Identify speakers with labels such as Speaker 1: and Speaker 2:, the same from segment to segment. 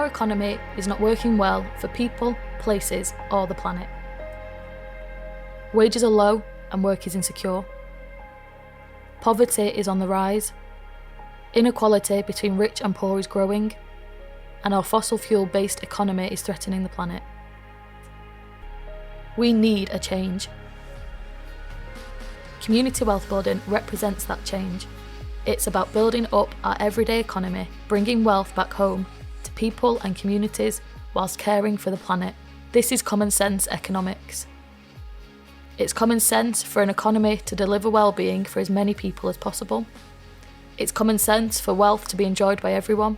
Speaker 1: economy is not working well for people, places, or the planet. Wages are low and work is insecure. Poverty is on the rise. Inequality between rich and poor is growing. And our fossil fuel-based economy is threatening the planet. We need a change. Community wealth building represents that change. It's about building up our everyday economy, bringing wealth back home to people and communities whilst caring for the planet. This is common sense economics. It's common sense for an economy to deliver well-being for as many people as possible. It's common sense for wealth to be enjoyed by everyone.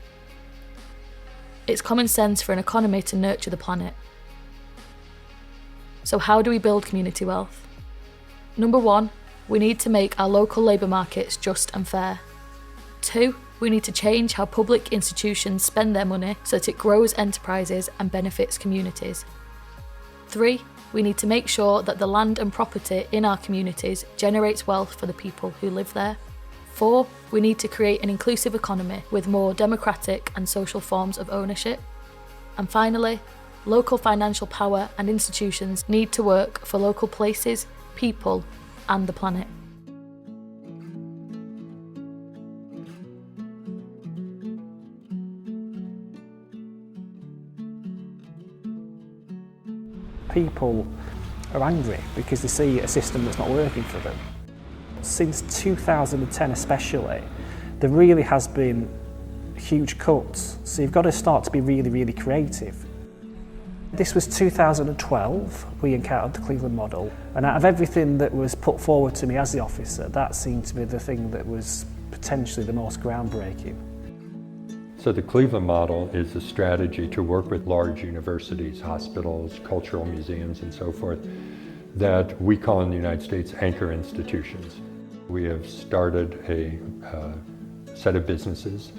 Speaker 1: It's common sense for an economy to nurture the planet. So how do we build community wealth? Number 1, we need to make our local labour markets just and fair. 2, we need to change how public institutions spend their money so that it grows enterprises and benefits communities. 3, we need to make sure that the land and property in our communities generates wealth for the people who live there. 4, we need to create an inclusive economy with more democratic and social forms of ownership. And finally, local financial power and institutions need to work for local places, people, and the planet.
Speaker 2: People are angry because they see a system that's not working for them. Since 2010 especially, there really has been huge cuts, so you've got to start to be really creative. This was 2012, we encountered the Cleveland model, and out of everything that was put forward to me as the officer, that seemed to be the thing that was potentially the most groundbreaking.
Speaker 3: So the Cleveland model is a strategy to work with large universities, hospitals, cultural museums, and so forth, that we call in the United States anchor institutions. We have started a set of businesses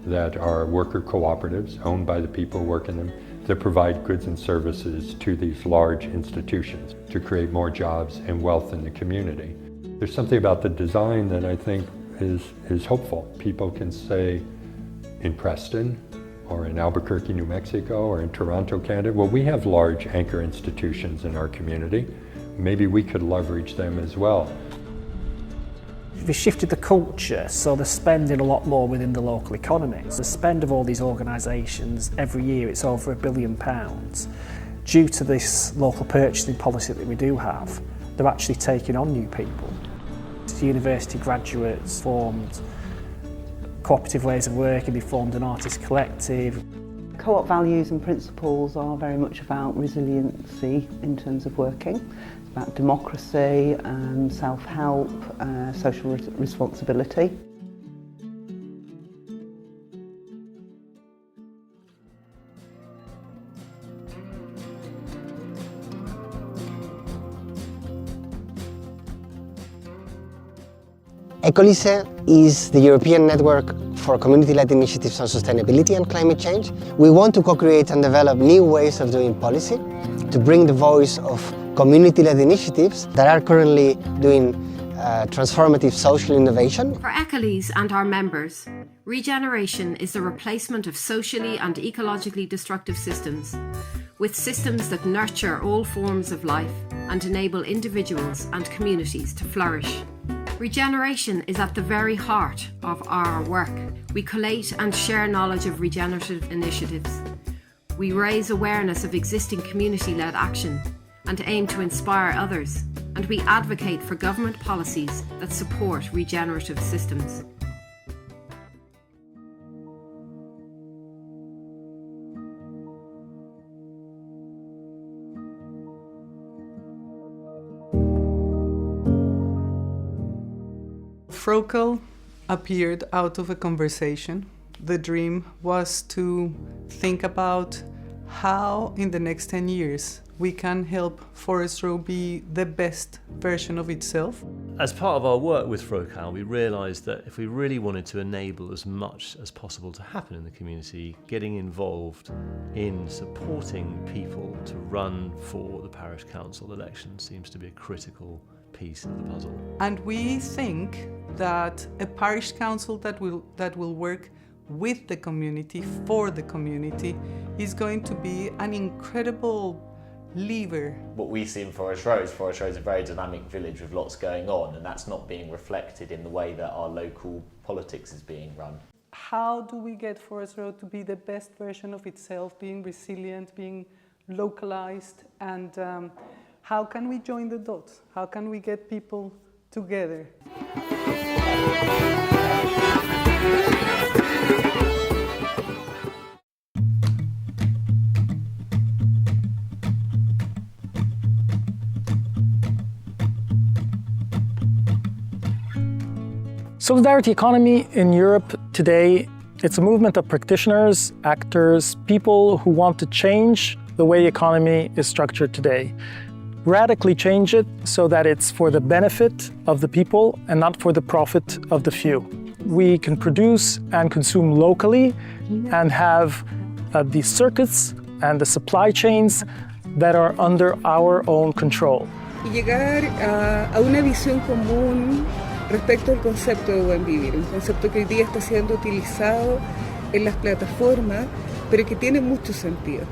Speaker 3: that are worker cooperatives owned by the people working them that provide goods and services to these large institutions to create more jobs and wealth in the community. There's something about the design that I think is hopeful. People can say in Preston or in Albuquerque, New Mexico, or in Toronto, Canada, well, we have large anchor institutions in our community. Maybe we could leverage them as well.
Speaker 2: We shifted the culture, so they're spending a lot more within the local economy. The spend of all these organisations every year, it's over £1 billion. Due to this local purchasing policy that we do have, they're actually taking on new people. The university graduates formed cooperative ways of working, they formed an artist collective.
Speaker 4: Co-op values and principles are very much about resiliency in terms of working. It's about democracy, self-help, social responsibility.
Speaker 5: ECOLISE is the European network for community-led initiatives on sustainability and climate change. We want to co-create and develop new ways of doing policy to bring the voice of community-led initiatives that are currently doing transformative social innovation.
Speaker 6: For ECOLISE and our members, regeneration is the replacement of socially and ecologically destructive systems with systems that nurture all forms of life and enable individuals and communities to flourish. Regeneration is at the very heart of our work. We collate and share knowledge of regenerative initiatives. We raise awareness of existing community-led action and aim to inspire others. And we advocate for government policies that support regenerative systems.
Speaker 7: FROCAL appeared out of a conversation. The dream was to think about how in the next 10 years we can help Forest Row be the best version of itself.
Speaker 8: As part of our work with FROCAL, we realised that if we really wanted to enable as much as possible to happen in the community, getting involved in supporting people to run for the parish council election seems to be a critical piece of the puzzle.
Speaker 7: And we think that a parish council that will work with the community, for the community, is going to be an incredible lever.
Speaker 9: What we see in Forest Row is a very dynamic village with lots going on, and that's not being reflected in the way that our local politics is being run.
Speaker 7: How do we get Forest Row to be the best version of itself, being resilient, being localized, and how can we join the dots? How can we get people together?
Speaker 2: Solidarity economy in Europe today, it's a movement of practitioners, actors, people who want to change the way the economy is structured today. Radically change it so that it's for the benefit of the people and not for the profit of the few. We can produce and consume locally and have the circuits and the supply chains that are under our own control.
Speaker 10: Y llegar a una visión común respecto al concepto de buen vivir, un concepto que hoy día está siendo utilizado en las plataformas, pero que tiene mucho sentido.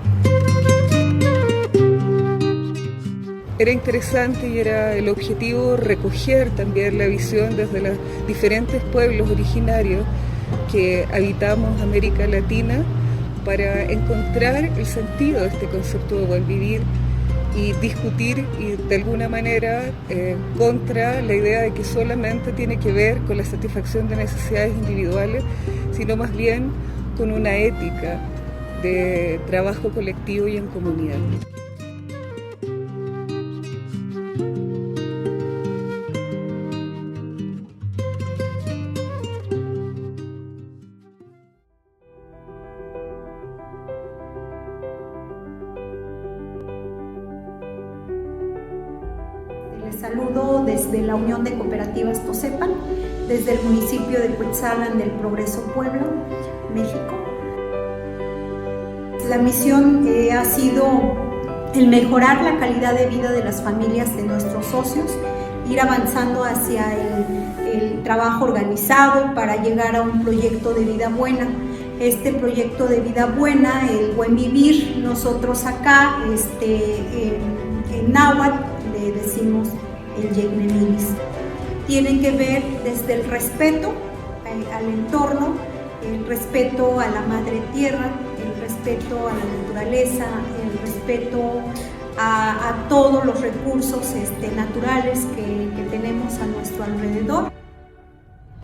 Speaker 10: Era interesante y era el objetivo recoger también la visión desde los diferentes pueblos originarios que habitamos América Latina para encontrar el sentido de este concepto de buen vivir y discutir y de alguna manera contra la idea de que solamente tiene que ver con la satisfacción de necesidades individuales, sino más bien con una ética de trabajo colectivo y en comunidad.
Speaker 11: Les saludo desde la Unión de Cooperativas Tosepan, desde el municipio de Cuetzalan del Progreso Puebla, México. La misión ha sido el mejorar la calidad de vida de las familias de nuestros socios, ir avanzando hacia el trabajo organizado para llegar a un proyecto de vida buena. Este proyecto de vida buena, el buen vivir, nosotros acá en náhuatl le decimos el Yegnemilis. Tienen que ver desde el respeto al entorno, el respeto a la madre tierra, el respeto a la naturaleza, el respeto a todos los recursos naturales que tenemos a nuestro alrededor.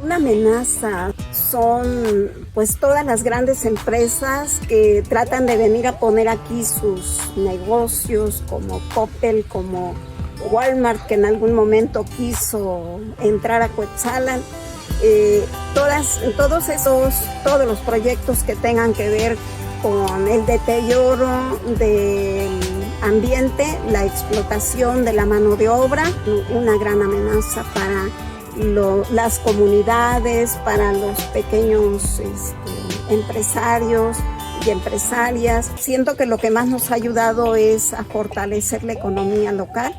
Speaker 12: Una amenaza son pues todas las grandes empresas que tratan de venir a poner aquí sus negocios, como Coppel, como Walmart, que en algún momento quiso entrar a Cuetzalan. Todos los proyectos que tengan que ver con el deterioro del ambiente, la explotación de la mano de obra, una gran amenaza para las comunidades, para los pequeños empresarios y empresarias. Siento que lo que más nos ha ayudado es a fortalecer la economía local.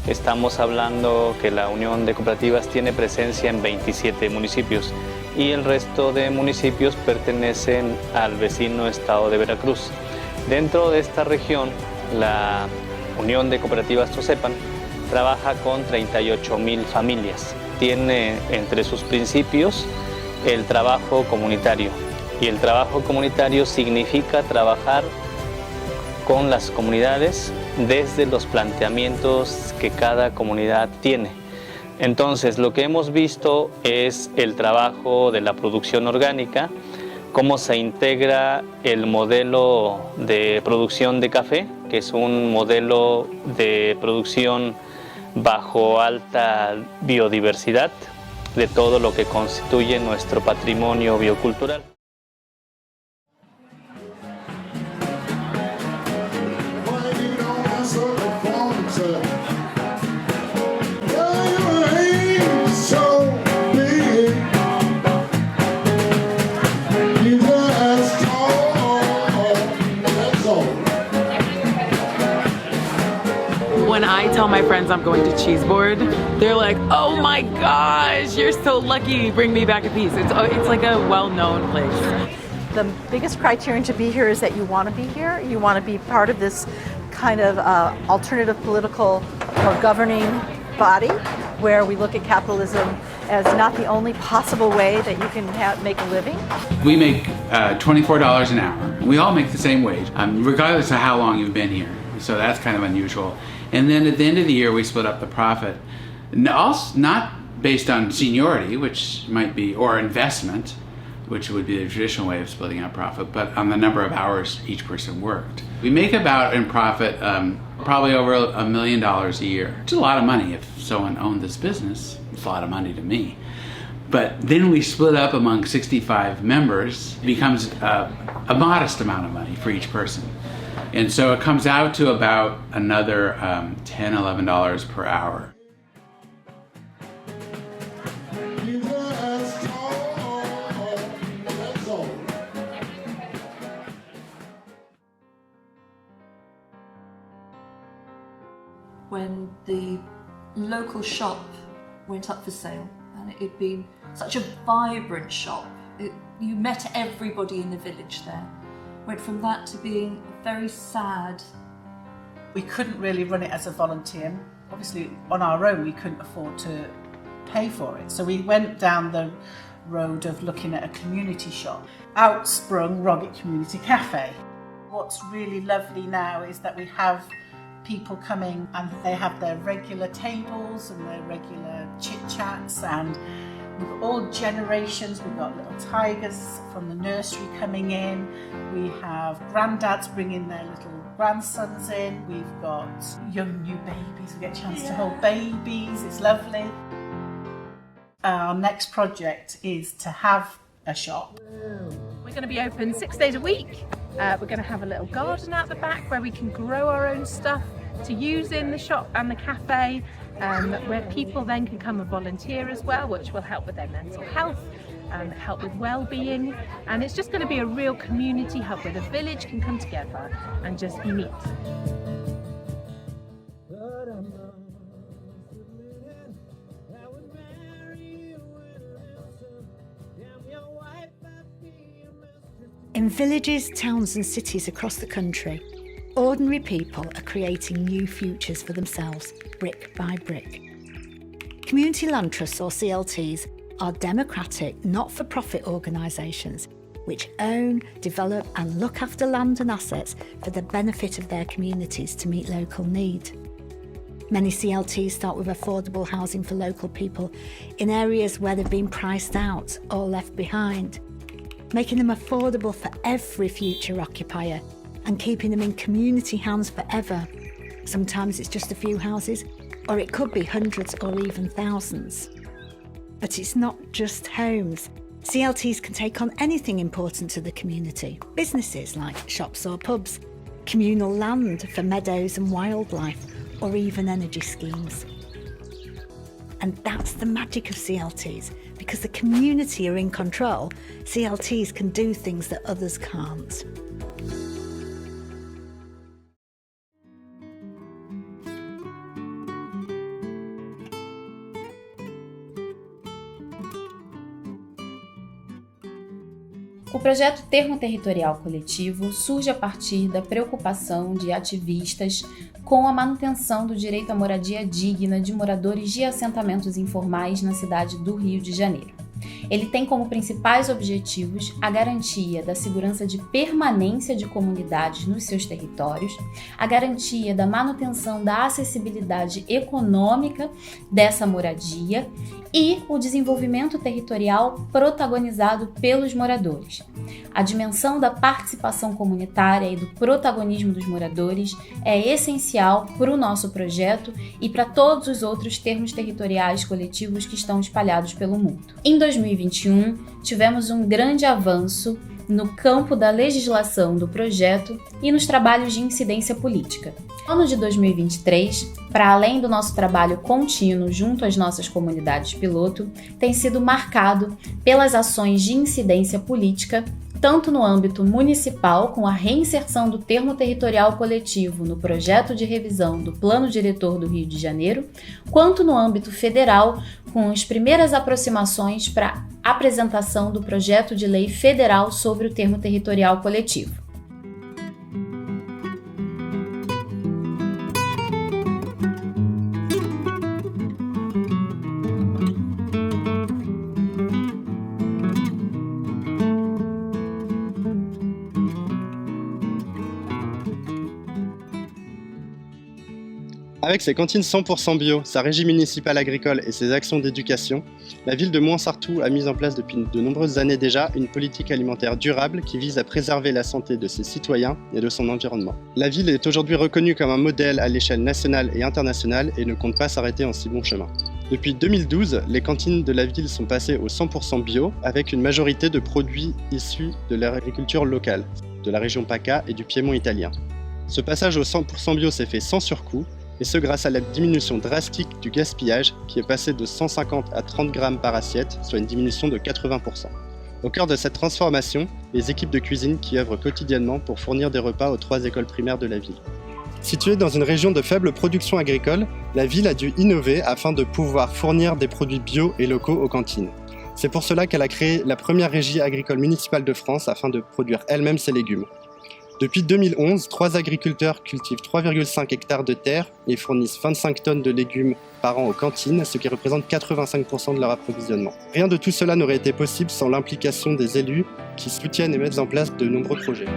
Speaker 13: Estamos hablando que la Unión de Cooperativas tiene presencia en 27 municipios y el resto de municipios pertenecen al vecino estado de Veracruz. Dentro de esta región, la Unión de Cooperativas Tosepan trabaja con 38,000 familias. Tiene entre sus principios el trabajo comunitario. Y el trabajo comunitario significa trabajar con las comunidades desde los planteamientos que cada comunidad tiene. Entonces, lo que hemos visto es el trabajo de la producción orgánica, cómo se integra el modelo de producción de café, que es un modelo de producción bajo alta biodiversidad de todo lo que constituye nuestro patrimonio biocultural.
Speaker 14: When I tell my friends I'm going to Cheeseboard, they're like, oh my gosh, you're so lucky, bring me back a piece. It's like a well-known place.
Speaker 15: The biggest criterion to be here is that you want to be here. You want to be part of this kind of alternative political or governing body where we look at capitalism as not the only possible way that you can make a living.
Speaker 16: We make $24 an hour. We all make the same wage, regardless of how long you've been here. So that's kind of unusual. And then at the end of the year, we split up the profit. Not based on seniority, which might be, or investment, which would be the traditional way of splitting up profit, but on the number of hours each person worked. We make about in profit probably over $1 million a year. It's a lot of money if someone owned this business. It's a lot of money to me. But then we split up among 65 members. It becomes a modest amount of money for each person. And so it comes out to about another $10, $11 per hour.
Speaker 17: When the local shop went up for sale, and it had been such a vibrant shop, you met everybody in the village there. Went from that to being very sad.
Speaker 18: We couldn't really run it as a volunteer. Obviously, on our own, we couldn't afford to pay for it. So we went down the road of looking at a community shop. Out sprung Roggett Community Cafe. What's really lovely now is that we have people coming and they have their regular tables and their regular chit-chats, and we've got all generations. We've got little tigers from the nursery coming in. We have granddads bringing their little grandsons in. We've got young new babies. We get a chance to hold babies. It's lovely. Our next project is to have a shop.
Speaker 19: We're going to be open 6 days a week. We're going to have a little garden out the back where we can grow our own stuff to use in the shop and the cafe, where people then can come and volunteer as well, which will help with their mental health and help with well-being. And it's just going to be a real community hub where the village can come together and just meet.
Speaker 20: In villages, towns and cities across the country, ordinary people are creating new futures for themselves, brick by brick. Community land trusts, or CLTs, are democratic, not-for-profit organisations which own, develop and look after land and assets for the benefit of their communities to meet local need. Many CLTs start with affordable housing for local people in areas where they've been priced out or left behind, making them affordable for every future occupier and keeping them in community hands forever. Sometimes it's just a few houses, or it could be hundreds or even thousands. But it's not just homes. CLTs can take on anything important to the community. Businesses like shops or pubs, communal land for meadows and wildlife, or even energy schemes. And that's the magic of CLTs. Because the community are in control, CLTs can do things that others can't.
Speaker 21: O projeto Termo Territorial Coletivo surge a partir da preocupação de ativistas com a manutenção do direito à moradia digna de moradores de assentamentos informais na cidade do Rio de Janeiro. Ele tem como principais objetivos a garantia da segurança de permanência de comunidades nos seus territórios, a garantia da manutenção da acessibilidade econômica dessa moradia e o desenvolvimento territorial protagonizado pelos moradores. A dimensão da participação comunitária e do protagonismo dos moradores é essencial para o nosso projeto e para todos os outros termos territoriais coletivos que estão espalhados pelo mundo. Em 2021, tivemos um grande avanço no campo da legislação do projeto e nos trabalhos de incidência política. No ano de 2023, para além do nosso trabalho contínuo junto às nossas comunidades piloto, tem sido marcado pelas ações de incidência política tanto no âmbito municipal, com a reinserção do termo territorial coletivo no projeto de revisão do Plano Diretor do Rio de Janeiro, quanto no âmbito federal, com as primeiras aproximações para a apresentação do projeto de lei federal sobre o termo territorial coletivo.
Speaker 1: Avec ses cantines 100% bio, sa régie municipale agricole et ses actions d'éducation, la ville de Mouans-Sartoux a mis en place depuis de nombreuses années déjà une politique alimentaire durable qui vise à préserver la santé de ses citoyens et de son environnement. La ville est aujourd'hui reconnue comme un modèle à l'échelle nationale et internationale et ne compte pas s'arrêter en si bon chemin. Depuis 2012, les cantines de la ville sont passées au 100% bio avec une majorité de produits issus de l'agriculture locale, de la région PACA et du Piémont italien. Ce passage au 100% bio s'est fait sans surcoût, et ce grâce à la diminution drastique du gaspillage qui est passé de 150 à 30 grammes par assiette, soit une diminution de 80%. Au cœur de cette transformation, les équipes de cuisine qui œuvrent quotidiennement pour fournir des repas aux 3 écoles primaires de la ville. Située dans une région de faible production agricole, la ville a dû innover afin de pouvoir fournir des produits bio et locaux aux cantines. C'est pour cela qu'elle a créé la première régie agricole municipale de France afin de produire elle-même ses légumes. Depuis 2011, 3 agriculteurs cultivent 3,5 hectares de terre et fournissent 25 tonnes de légumes par an aux cantines, ce qui représente 85% de leur approvisionnement. Rien de tout cela n'aurait été possible sans l'implication des élus qui soutiennent et mettent en place de nombreux projets.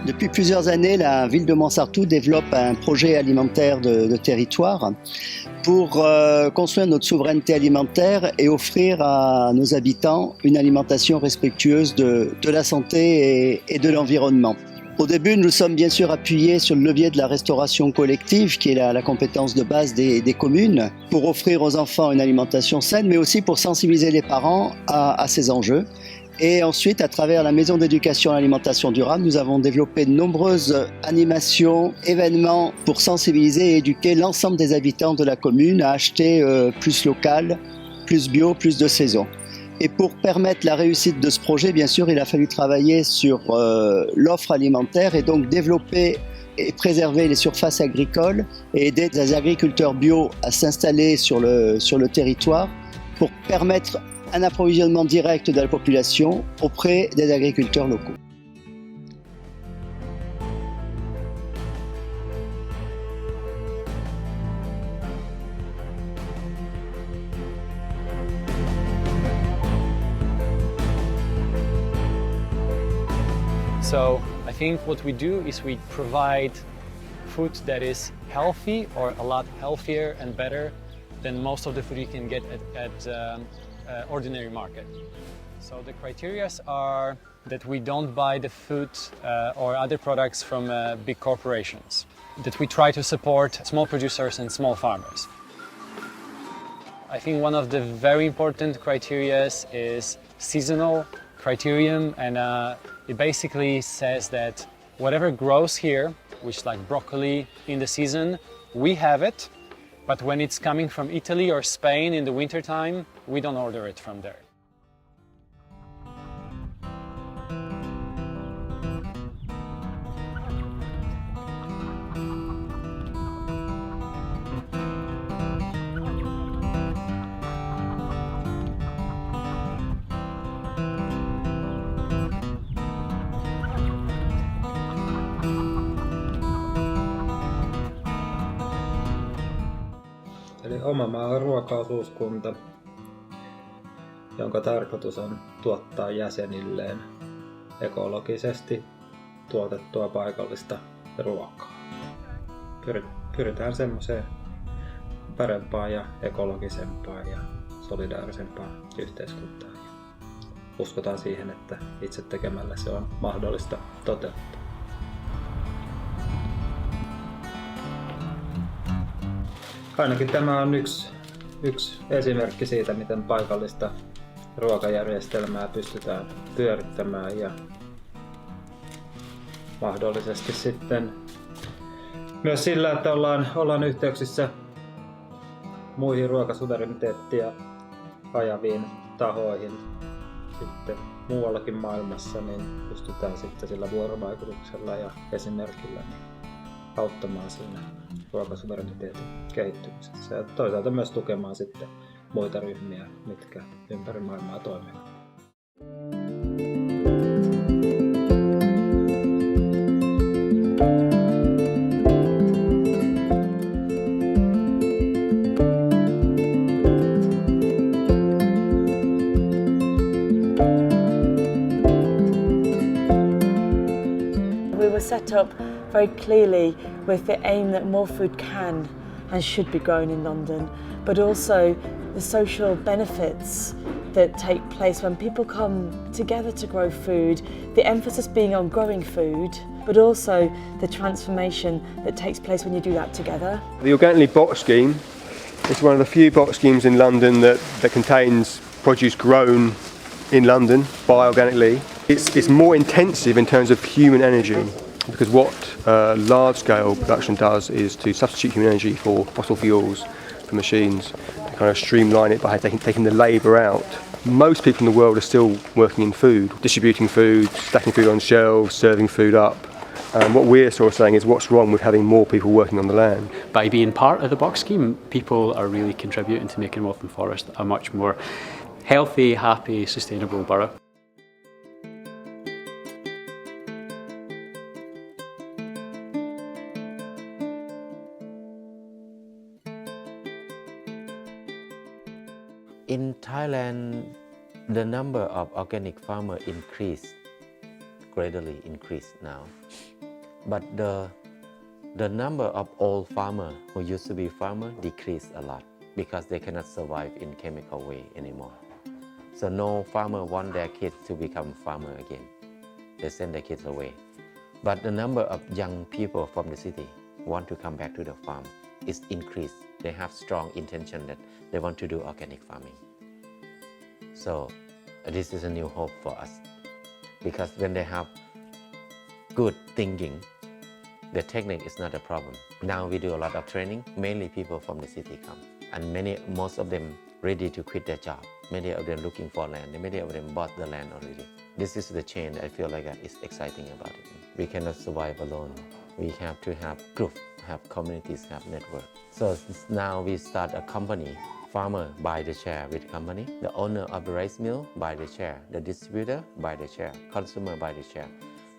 Speaker 22: Depuis plusieurs années, la ville de Mouans-Sartoux développe un projet alimentaire de territoire pour construire notre souveraineté alimentaire et offrir à nos habitants une alimentation respectueuse de la santé et de l'environnement. Au début, nous sommes bien sûr appuyés sur le levier de la restauration collective, qui est la compétence de base des communes, pour offrir aux enfants une alimentation saine, mais aussi pour sensibiliser les parents à ces enjeux. Et ensuite, à travers la maison d'éducation à l'alimentation durable, nous avons développé de nombreuses animations, événements pour sensibiliser et éduquer l'ensemble des habitants de la commune à acheter plus local, plus bio, plus de saison. Et pour permettre la réussite de ce projet, bien sûr, il a fallu travailler sur l'offre alimentaire et donc développer et préserver les surfaces agricoles et aider les agriculteurs bio à s'installer sur le territoire pour permettre un approvisionnement direct de la population auprès des agriculteurs locaux.
Speaker 23: So I think what we do is we provide food that is healthy or a lot healthier and better than most of the food you can get at ordinary market. So the criteria are that we don't buy the food or other products from big corporations, that we try to support small producers and small farmers. I think one of the very important criteria is seasonal criterion, and it basically says that whatever grows here, which like broccoli in the season, we have it, but when it's coming from Italy or Spain in the wintertime, we don't order it from there.
Speaker 24: Eli Oma Maa on ruoka-osuuskunta, jonka tarkoitus on tuottaa jäsenilleen ekologisesti tuotettua paikallista ruokaa. Pyritään semmoiseen parempaan ja ekologisempaan ja solidaarisempaan yhteiskuntaan. Uskotaan siihen, että itse tekemällä se on mahdollista toteuttaa. Ainakin tämä on yksi esimerkki siitä, miten paikallista ruokajärjestelmää pystytään pyörittämään ja mahdollisesti sitten myös sillä, että ollaan yhteyksissä muihin ruokasuvereniteettia ajaviin tahoihin, sitten muuallakin maailmassa, niin pystytään sitten sillä vuorovaikutuksella ja esimerkillä auttamaan siinä ruokasuvereniteetin kehittymisessä ja toisaalta myös tukemaan sitten muita ryhmiä, mitkä ympäri maailmaa toimivat.
Speaker 3: Set up very clearly with the aim that more food can and should be grown in London, but also the social benefits that take place when people come together to grow food, the emphasis being on growing food, but also the transformation that takes place when you do that together.
Speaker 4: The organically box scheme is one of the few box schemes in London that contains produce grown in London bioorganically. It's more intensive in terms of human energy, because what large-scale production does is to substitute human energy for fossil fuels, for machines, to kind of streamline it by taking the labour out. Most people in the world are still working in food, distributing food, stacking food on shelves, serving food up. And what we're sort of saying is what's wrong with having more people working on the land.
Speaker 5: By being part of the box scheme, people are really contributing to making Waltham Forest a much more healthy, happy, sustainable borough.
Speaker 6: In Thailand, the number of organic farmers gradually increased now. But the number of old farmers who used to be farmers decreased a lot because they cannot survive in chemical way anymore. So no farmer want their kids to become farmer again. They send their kids away. But the number of young people from the city want to come back to the farm is increased. They have strong intention that they want to do organic farming. So this is a new hope for us, because when they have good thinking, the technique is not a problem. Now we do a lot of training, mainly people from the city come, and most of them ready to quit their job. Many of them looking for land, and many of them bought the land already. This is the change I feel like is exciting about it. We cannot survive alone. We have to have groups, have communities, have network. So now we start a company. Farmer buy the share with the company. The owner of the rice mill buy the share. The distributor buy the share. Consumer buy the share.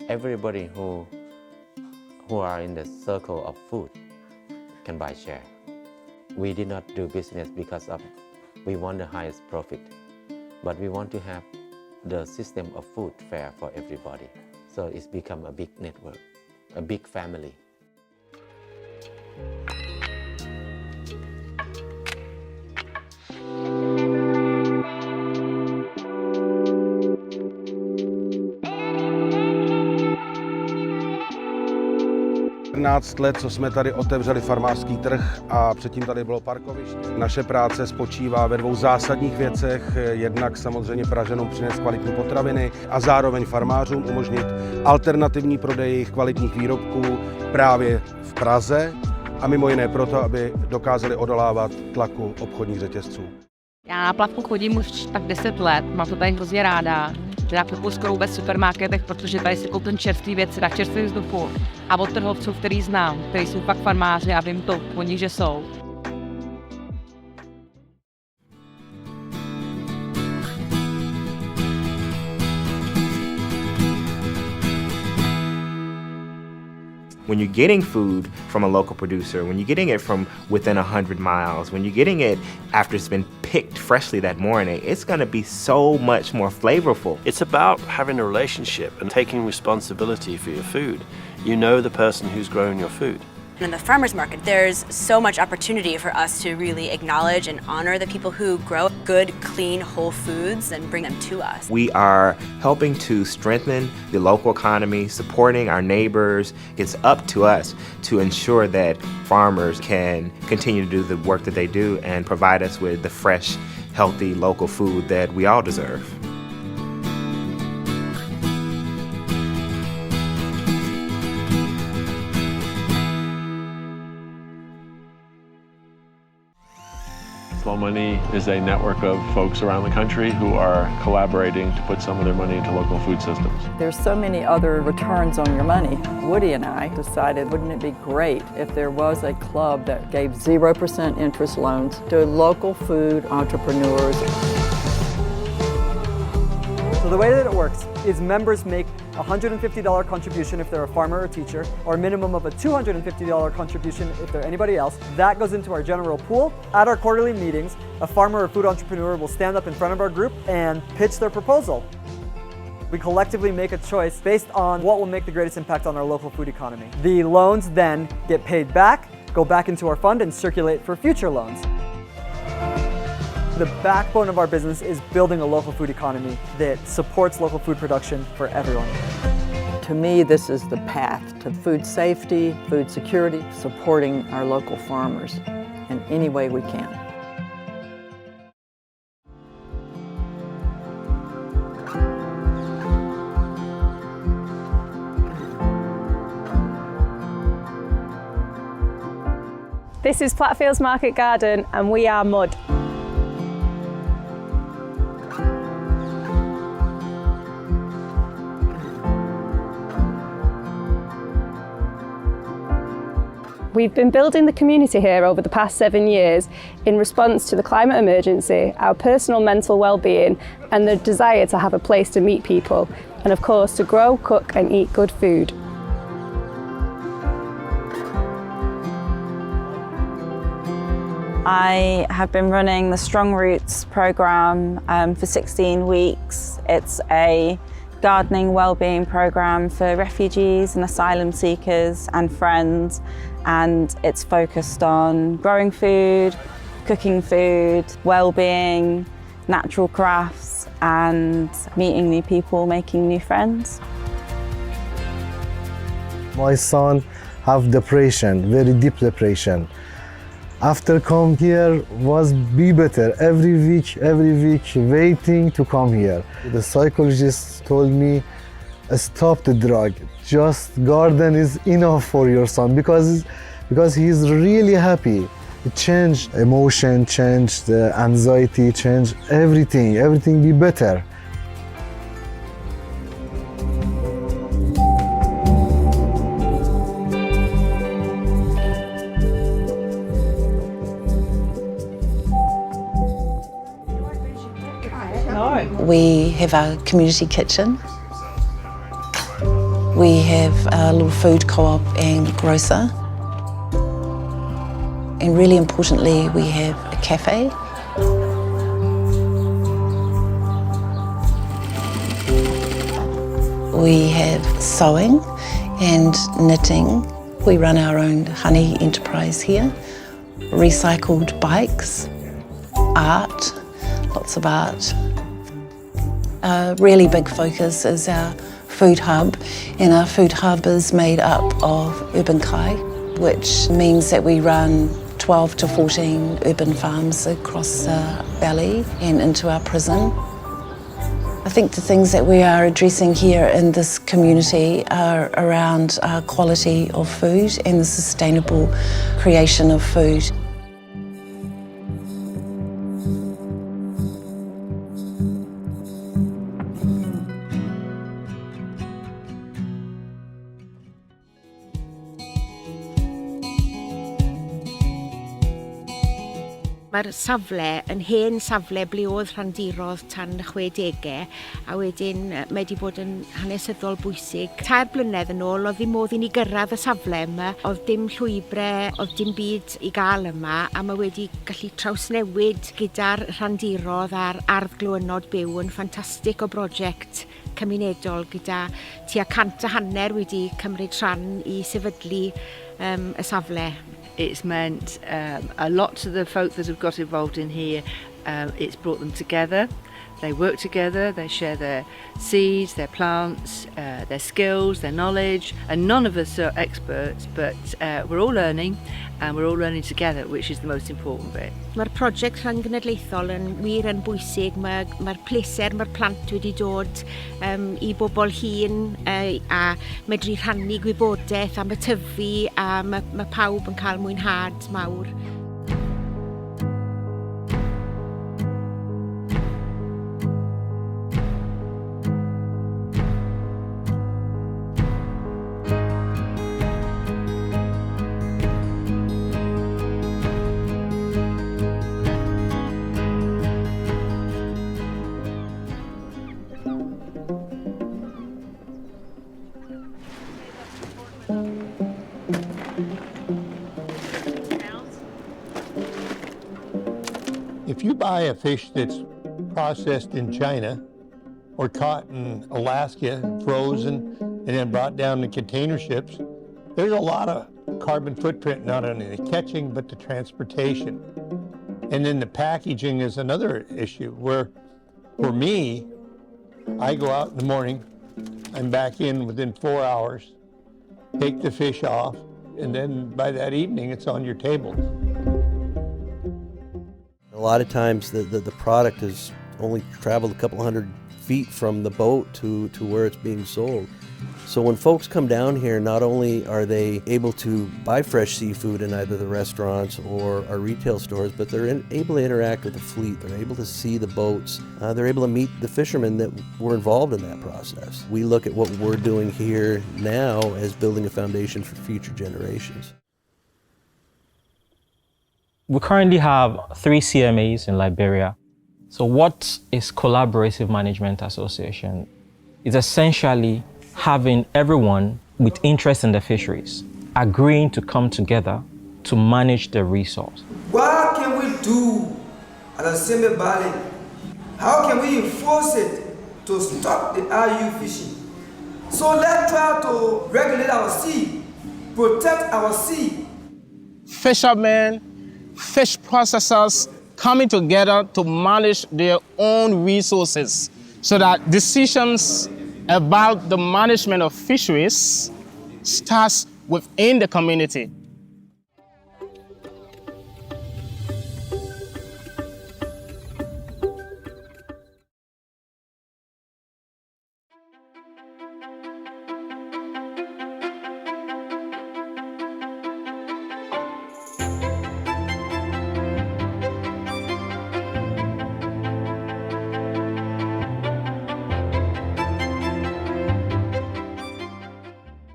Speaker 6: Everybody who are in the circle of food can buy share. We did not do business because we want the highest profit, but we want to have the system of food fair for everybody. So it's become a big network, a big family.
Speaker 25: Let, co jsme tady otevřeli farmářský trh a předtím tady bylo parkoviště. Naše práce spočívá ve dvou zásadních věcech. Jednak samozřejmě Pražanům přinést kvalitní potraviny a zároveň farmářům umožnit alternativní prodej jejich kvalitních výrobků právě v Praze a mimo jiné proto, aby dokázali odolávat tlaku obchodních řetězců.
Speaker 26: Já na plavku chodím už tak 10 let, mám to tady hrozně ráda. Nakupuji skoro vůbec v supermarketech, protože tady si koupím čerstvé věci na čerstvém vzduchu a od trhovců, který znám, který jsou pak farmáři a vím to po nich, že jsou.
Speaker 27: When you're getting food from a local producer, when you're getting it from within 100 miles, when you're getting it after it's been picked freshly that morning, it's going to be so much more flavorful.
Speaker 28: It's about having a relationship and taking responsibility for your food. You know the person who's growing your food.
Speaker 29: In the farmers market, there's so much opportunity for us to really acknowledge and honor the people who grow good, clean, whole foods and bring them to us.
Speaker 27: We are helping to strengthen the local economy, supporting our neighbors. It's up to us to ensure that farmers can continue to do the work that they do and provide us with the fresh, healthy, local food that we all deserve.
Speaker 2: Money is a network of folks around the country who are collaborating to put some of their money into local food systems.
Speaker 7: There's so many other returns on your money. Woody and I decided, wouldn't it be great if there was a club that gave 0% interest loans to local food entrepreneurs.
Speaker 8: So the way that it works is members make a $150 contribution if they're a farmer or teacher, or a minimum of a $250 contribution if they're anybody else. That goes into our general pool. At our quarterly meetings, a farmer or food entrepreneur will stand up in front of our group and pitch their proposal. We collectively make a choice based on what will make the greatest impact on our local food economy. The loans then get paid back, go back into our fund, and circulate for future loans. The backbone of our business is building a local food economy that supports local food production for everyone.
Speaker 7: To me, this is the path to food safety, food security, supporting our local farmers in any way we can.
Speaker 9: This is Plattfields Market Garden and we are Mud. We've been building the community here over the past 7 years in response to the climate emergency, our personal mental well-being and the desire to have a place to meet people and of course to grow, cook and eat good food.
Speaker 10: I have been running the Strong Roots programme for 16 weeks. It's a gardening wellbeing programme for refugees and asylum seekers and friends, and it's focused on growing food, cooking food, well-being, natural crafts and meeting new people, making new friends.
Speaker 11: My son have depression, very deep depression. After come here was be better every week waiting to come here. The psychologist told me stop the drug, just garden is enough for your son because he's really happy. It changed emotion, changed the anxiety, changed everything be better.
Speaker 12: We have a community kitchen. We have a little food co-op and grocer. And really importantly, we have a cafe. We have sewing and knitting. We run our own honey enterprise here. Recycled bikes, art, lots of art. A really big focus is our food hub, and our food hub is made up of urban kai, which means that we run 12 to 14 urban farms across the valley and into our prison. I think the things that we are addressing here in this community are around quality of food and the sustainable creation of food.
Speaker 13: Mae'r safle yn hen safle ble oedd rhandirodd tan y 60au a wedyn mae wedi bod yn hanesyddol bwysig. 3 blynedd yn ôl oedd ddim modd i ni gyrraedd y safle yma, oedd dim llwybrau, oedd dim byd i gael yma a mae wedi gallu trawsnewid gyda'r rhandirodd a'r ardd glywynod byw yn ffantastig o brosiect cymunedol gyda tua 150 wedi cymryd rhan I sefydlu y safle.
Speaker 14: It's meant a lot to the folk that have got involved in here. It's brought them together. They work together, they share their seeds, their plants, their skills, their knowledge, and none of us are experts, but we're all learning, and we're all learning together, which is the most important bit.
Speaker 13: Mae'r prosiect rhangynedlaethol yn wir yn bwysig. Mae'r pleser mae'r plant wedi dod I bobl hŷn a medru rhannu gwybodaeth am y tyfu a mae pawb yn cael mwynhad mawr.
Speaker 1: If you buy a fish that's processed in China or caught in Alaska, frozen, and then brought down in container ships, there's a lot of carbon footprint, not only the catching, but the transportation. And then the packaging is another issue where, for me, I go out in the morning, I'm back in within 4 hours, take the fish off, and then by that evening, it's on your table.
Speaker 15: A lot of times the product has only traveled a couple hundred feet from the boat to where it's being sold. So when folks come down here, not only are they able to buy fresh seafood in either the restaurants or our retail stores, but they're able to interact with the fleet. They're able to see the boats. They're able to meet the fishermen that were involved in that process. We look at what we're doing here now as building a foundation for future generations.
Speaker 16: We currently have 3 CMAs in Liberia. So what is Collaborative Management Association? It's essentially having everyone with interest in the fisheries agreeing to come together to manage the resource.
Speaker 17: What can we do at the Sembe Valley? How can we enforce it to stop the IU fishing? So let's try to regulate our sea, protect our sea.
Speaker 18: Fishermen, fish processors coming together to manage their own resources so that decisions about the management of fisheries starts within the community.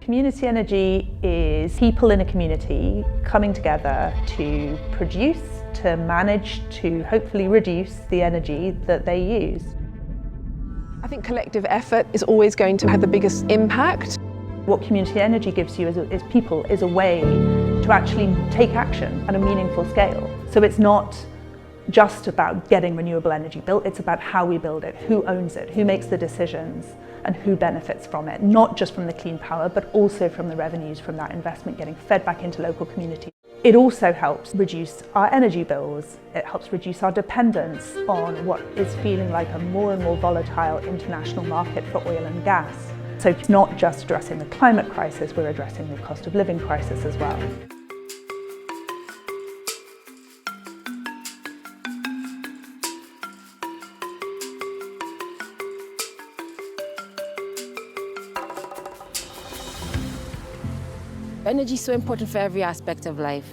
Speaker 19: Community energy is people in a community coming together to produce, to manage, to hopefully reduce the energy that they use.
Speaker 20: I think collective effort is always going to have the biggest impact.
Speaker 19: What community energy gives you is people, is a way to actually take action at a meaningful scale. So it's not just about getting renewable energy built, it's about how we build it, who owns it, who makes the decisions, and who benefits from it, not just from the clean power, but also from the revenues from that investment getting fed back into local communities. It also helps reduce our energy bills. It helps reduce our dependence on what is feeling like a more and more volatile international market for oil and gas. So it's not just addressing the climate crisis, we're addressing the cost of living crisis as well.
Speaker 21: Energy is so important for every aspect of life.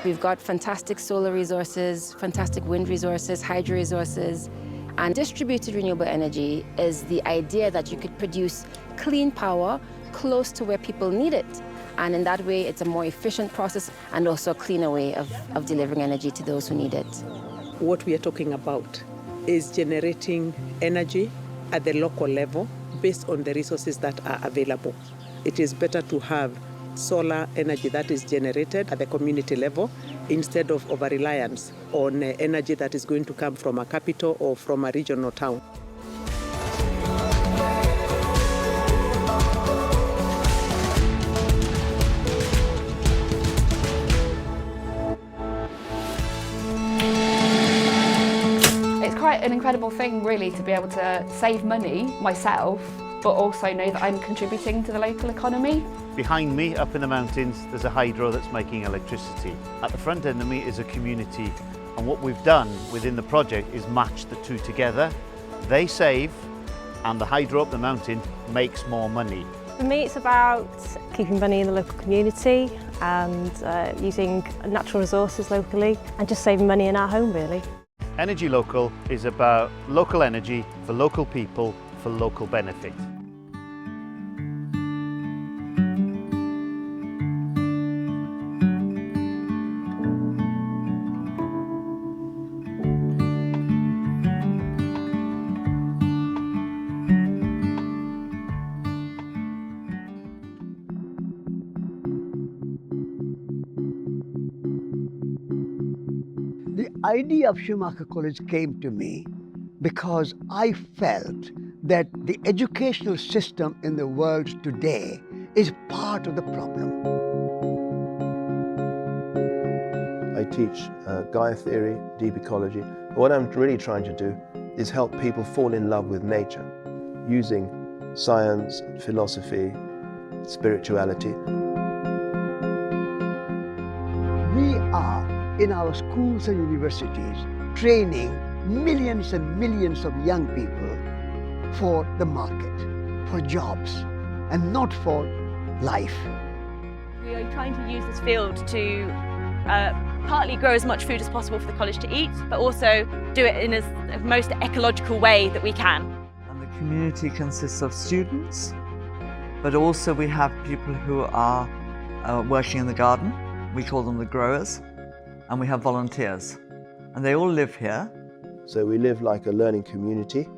Speaker 21: We've got fantastic solar resources, fantastic wind resources, hydro resources, and distributed renewable energy is the idea that you could produce clean power close to where people need it. And in that way, it's a more efficient process and also a cleaner way of delivering energy to those who need it.
Speaker 22: What we are talking about is generating energy at the local level based on the resources that are available. It is better to have solar energy that is generated at the community level instead of over-reliance on energy that is going to come from a capital or from a regional town.
Speaker 30: It's quite an incredible thing really to be able to save money myself, but also know that I'm contributing to the local economy.
Speaker 31: Behind me, up in the mountains, there's a hydro that's making electricity. At the front end of me is a community, and what we've done within the project is match the two together. They save, and the hydro up the mountain makes more money.
Speaker 32: For me, it's about keeping money in the local community and using natural resources locally and just saving money in our home, really.
Speaker 31: Energy Local is about local energy for local people for local benefit.
Speaker 33: The
Speaker 2: idea of Schumacher College came to me because I felt that the educational system in the world today is part of the problem.
Speaker 3: I teach Gaia theory, deep ecology. What I'm really trying to do is help people fall in love with nature using science, philosophy, spirituality.
Speaker 2: We are, in our schools and universities, training millions and millions of young people for the market, for jobs, and not for life.
Speaker 4: We are trying to use this field to partly grow as much food as possible for the college to eat, but also do it in the most ecological way that we can.
Speaker 5: And the community consists of students, but also we have people who are working in the garden. We call them the growers, and we have volunteers, and they all live here.
Speaker 3: So we live like a learning community.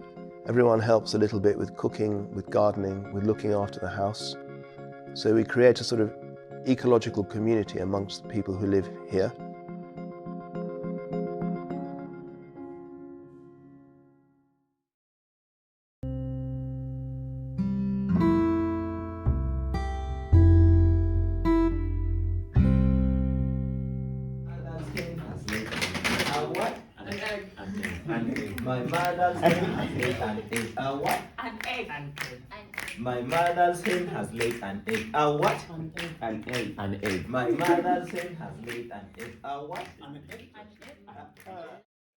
Speaker 3: Everyone helps a little bit with cooking, with gardening, with looking after the house. So we create a sort of ecological community amongst the people who live here.
Speaker 6: My mother's hen has laid an egg. A what? An egg. My mother's hen has laid an egg. A what? An egg. An egg. An egg. My mother's hen has laid an egg. A what? An egg.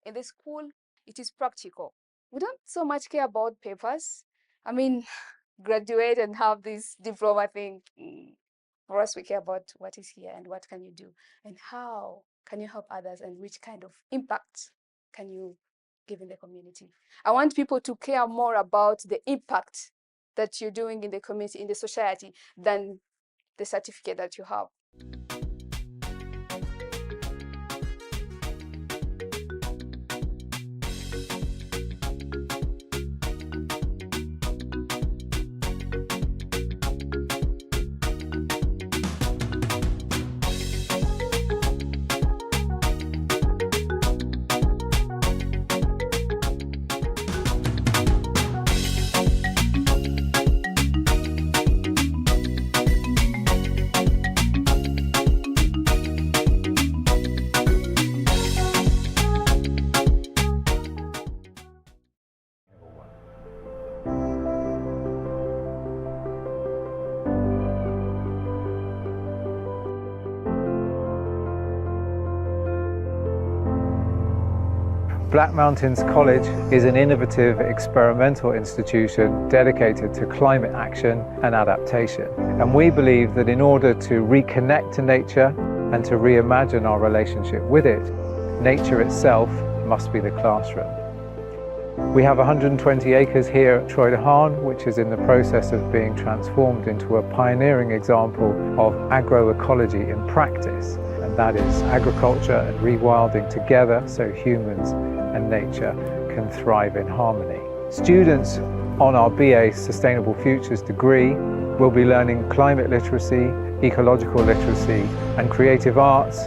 Speaker 23: In the school, it is practical. We don't so much care about papers. I mean, graduate and have this diploma thing. For us, we care about what is here and what can you do and how can you help others and which kind of impact can you give in the community. I want people to care more about the impact that you're doing in the community, in the society, than the certificate that you have.
Speaker 24: Black Mountains College is an innovative experimental institution dedicated to climate action and adaptation. And we believe that in order to reconnect to nature and to reimagine our relationship with it, nature itself must be the classroom. We have 120 acres here at Troy-de-Haan, which is in the process of being transformed into a pioneering example of agroecology in practice. And that is agriculture and rewilding together so humans and nature can thrive in harmony. Students on our BA Sustainable Futures degree will be learning climate literacy, ecological literacy and creative arts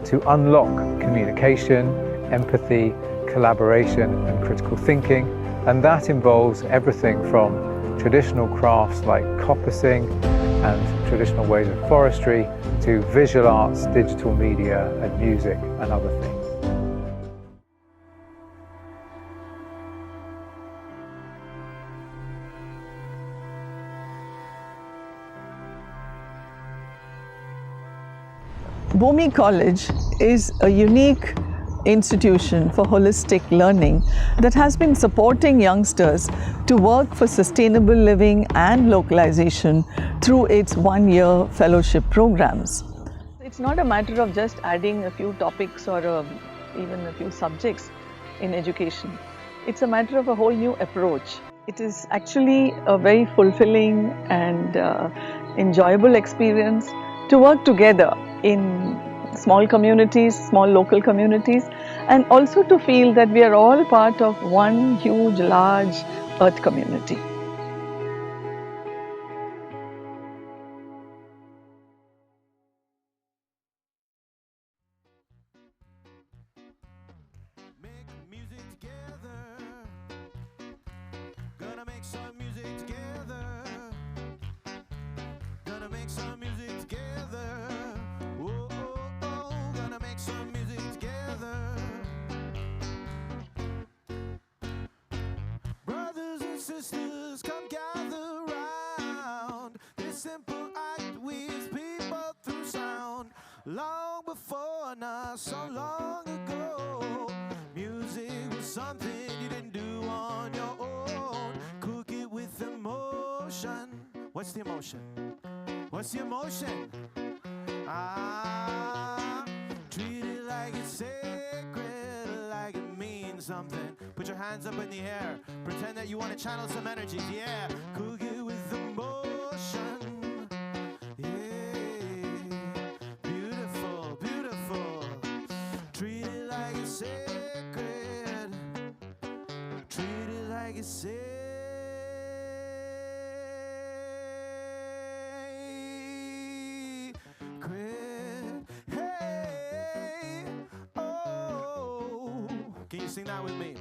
Speaker 24: to unlock communication, empathy, collaboration and critical thinking, and that involves everything from traditional crafts like coppicing and traditional ways of forestry to visual arts, digital media and music and other things.
Speaker 5: Bhumi College is a unique institution for holistic learning that has been supporting youngsters to work for sustainable living and localization through its one-year fellowship programs. It's not a matter of just adding a few topics or even a few subjects in education. It's a matter of a whole new approach. It is actually a very fulfilling and enjoyable experience to work together in small communities, small local communities, and also to feel that we are all part of one huge, large earth community.
Speaker 7: make some music together. Oh, oh, oh, gonna make some music together. Brothers and sisters, come gather round. This simple act weaves people through sound. Long before, not so long ago, music was something you didn't do on your own. Cook it with emotion. What's the emotion? What's the emotion? Treat it like it's sacred, like it means something. Put your hands up in the air. Pretend that you want to channel some energy. Yeah, cook it with emotion. Yeah, beautiful, beautiful. Treat it like it's sacred. Treat it like it's sacred. Hey, oh. Can you sing that with me?